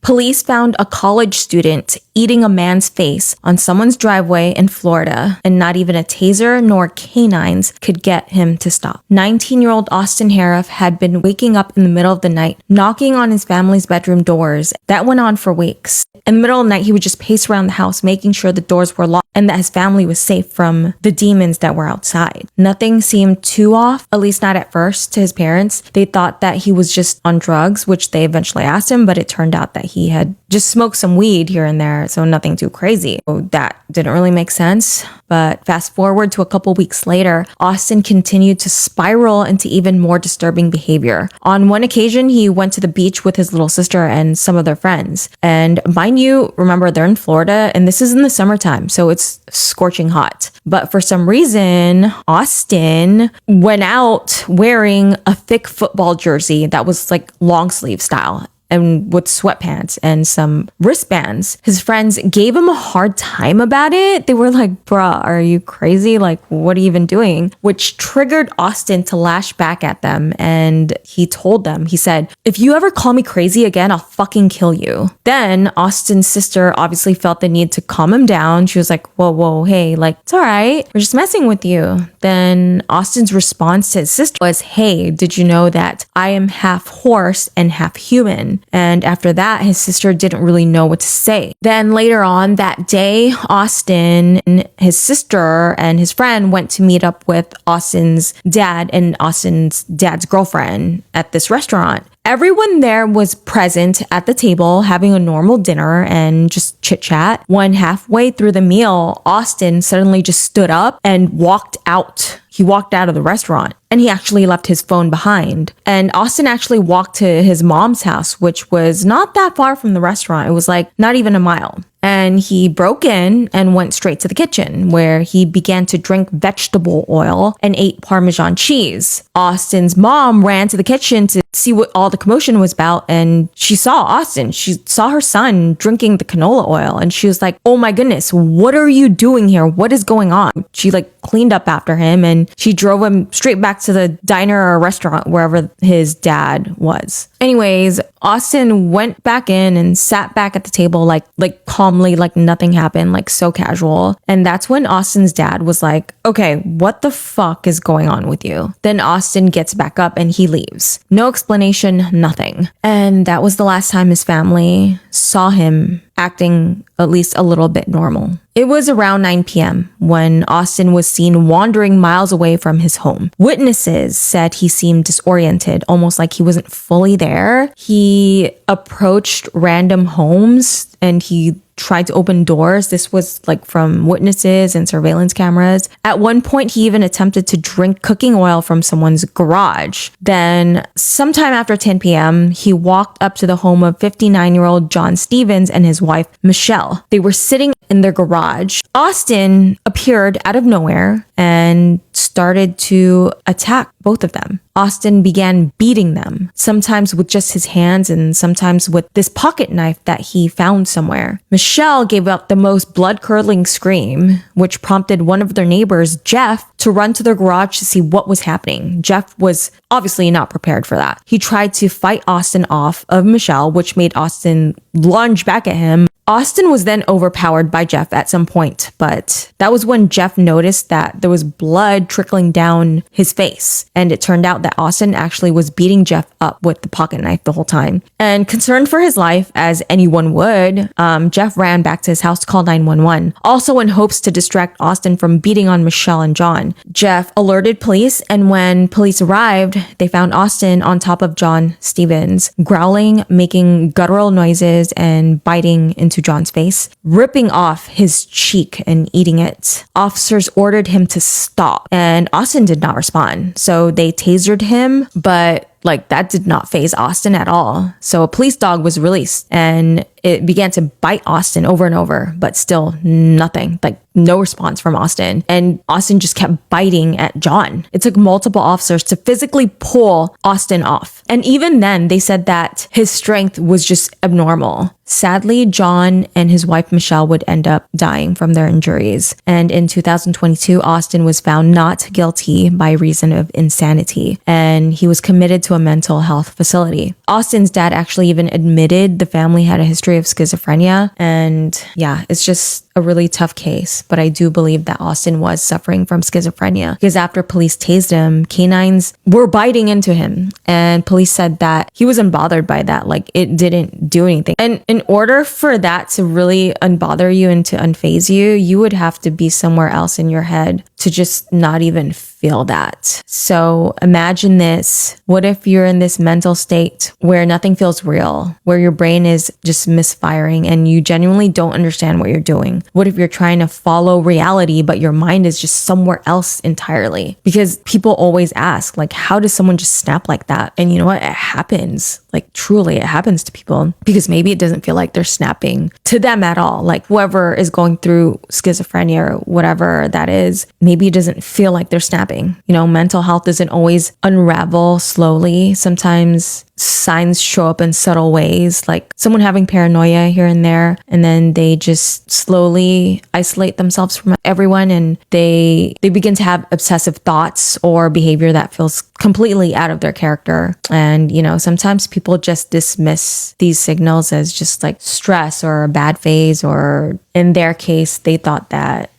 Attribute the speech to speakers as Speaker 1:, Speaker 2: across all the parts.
Speaker 1: Police found a college student eating a man's face on someone's driveway in Florida, and not even a taser nor canines could get him to stop. 19-year-old Austin Harif had been waking up in the middle of the night, knocking on his family's bedroom doors. That went on for weeks. In the middle of the night, he would just pace around the house, making sure the doors were locked and that his family was safe from the demons that were outside. Nothing seemed too off, at least not at first, to his parents. They thought that he was just on drugs, which they eventually asked him, but it turned out that he had just smoked some weed here and there, so nothing too crazy. So that didn't really make sense. But fast forward to a couple weeks later, Austin continued to spiral into even more disturbing behavior. On one occasion, he went to the beach with his little sister and some of their friends. And mind you, remember, they're in Florida, and this is in the summertime, so it's scorching hot. But for some reason, Austin went out wearing a thick football jersey that was like long sleeve style, and with sweatpants and some wristbands. His friends gave him a hard time about it. They were like, bruh, are you crazy? Like, what are you even doing? Which triggered Austin to lash back at them. And he told them, he said, if you ever call me crazy again, I'll fucking kill you. Then Austin's sister obviously felt the need to calm him down. She was like, whoa, hey, like, it's all right. We're just messing with you. Then Austin's response to his sister was, hey, did you know that I am half horse and half human? And after that, his sister didn't really know what to say. Then later on that day, Austin, his sister, and his friend went to meet up with Austin's dad and Austin's dad's girlfriend at this restaurant. Everyone there was present at the table having a normal dinner and just chit chat. When halfway through the meal, Austin suddenly just stood up and walked out. He walked out of the restaurant and he actually left his phone behind. And Austin actually walked to his mom's house, which was not that far from the restaurant. It was like not even a mile. And he broke in and went straight to the kitchen where he began to drink vegetable oil and ate Parmesan cheese. Austin's mom ran to the kitchen to see what all the commotion was about, and she saw Austin. She saw her son drinking the canola oil, and she was like, oh my goodness, what are you doing here? What is going on? She like cleaned up after him and she drove him straight back to the diner or restaurant wherever his dad was. Anyways, Austin went back in and sat back at the table like calmly, like nothing happened, like so casual. And that's when Austin's dad was like, okay, what the fuck is going on with you? Then Austin gets back up and he leaves. No explanation, nothing. And that was the last time his family saw him acting at least a little bit normal. It was around 9 p.m. when Austin was seen wandering miles away from his home. Witnesses said he seemed disoriented, almost like he wasn't fully there. He approached random homes and he tried to open doors. This was like from witnesses and surveillance cameras. At one point, he even attempted to drink cooking oil from someone's garage. Then sometime after 10 p.m., he walked up to the home of 59-year-old John Stevens and his wife, Michelle. They were sitting in their garage. Austin appeared out of nowhere and started to attack both of them. Austin began beating them, sometimes with just his hands and sometimes with this pocket knife that he found somewhere. Michelle gave out the most blood-curdling scream, which prompted one of their neighbors, Jeff, to run to their garage to see what was happening. Jeff was obviously not prepared for that. He tried to fight Austin off of Michelle, which made Austin lunge back at him. Austin was then overpowered by Jeff at some point, but that was when Jeff noticed that there was blood trickling down his face. And it turned out that Austin actually was beating Jeff up with the pocket knife the whole time. And concerned for his life, as anyone would, Jeff ran back to his house to call 911, also in hopes to distract Austin from beating on Michelle and John. Jeff alerted police, and when police arrived, they found Austin on top of John Stevens, growling, making guttural noises, and biting into John's face, ripping off his cheek and eating it. Officers ordered him to stop, and Austin did not respond. So they tasered him, but that did not faze Austin at all. So a police dog was released, and it began to bite Austin over and over, but still nothing, like no response from Austin. And Austin just kept biting at John. It took multiple officers to physically pull Austin off. And even then, they said that his strength was just abnormal. Sadly, John and his wife Michelle would end up dying from their injuries. And in 2022, Austin was found not guilty by reason of insanity, and he was committed to a mental health facility. Austin's dad actually even admitted the family had a history of schizophrenia. And yeah, it's just a really tough case. But I do believe that Austin was suffering from schizophrenia, because after police tased him, canines were biting into him. And police said that he wasn't bothered by that. Like, it didn't do anything. And in order for that to really unbother you and to unfaze you, you would have to be somewhere else in your head to just not even feel that. So imagine this. What if you're in this mental state where nothing feels real, where your brain is just misfiring and you genuinely don't understand what you're doing? What if you're trying to follow reality, but your mind is just somewhere else entirely? Because people always ask, like, how does someone just snap like that? And you know what? It happens. Like, truly, it happens to people, because maybe it doesn't feel like they're snapping to them at all. Like, whoever is going through schizophrenia or whatever that is, maybe it doesn't feel like they're snapping. You know, mental health doesn't always unravel slowly. Sometimes signs show up in subtle ways, like someone having paranoia here and there, and then they just slowly isolate themselves from everyone, and they begin to have obsessive thoughts or behavior that feels completely out of their character. And, you know, sometimes people just dismiss these signals as just like stress or a bad phase, or in their case, they thought that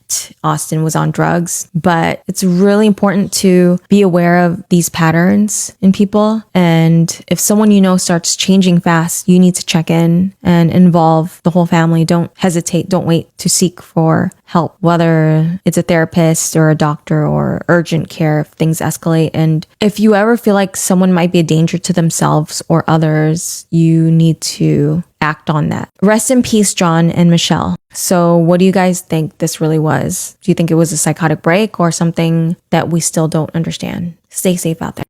Speaker 1: Austin was on drugs. But it's really important to be aware of these patterns in people. And if someone you know starts changing fast, you need to check in and involve the whole family. Don't hesitate. Don't wait to seek for help, whether it's a therapist or a doctor or urgent care if things escalate. And if you ever feel like someone might be a danger to themselves or others, you need to act on that. Rest in peace, John and Michelle. So what do you guys think this really was? Do you think it was a psychotic break or something that we still don't understand? Stay safe out there.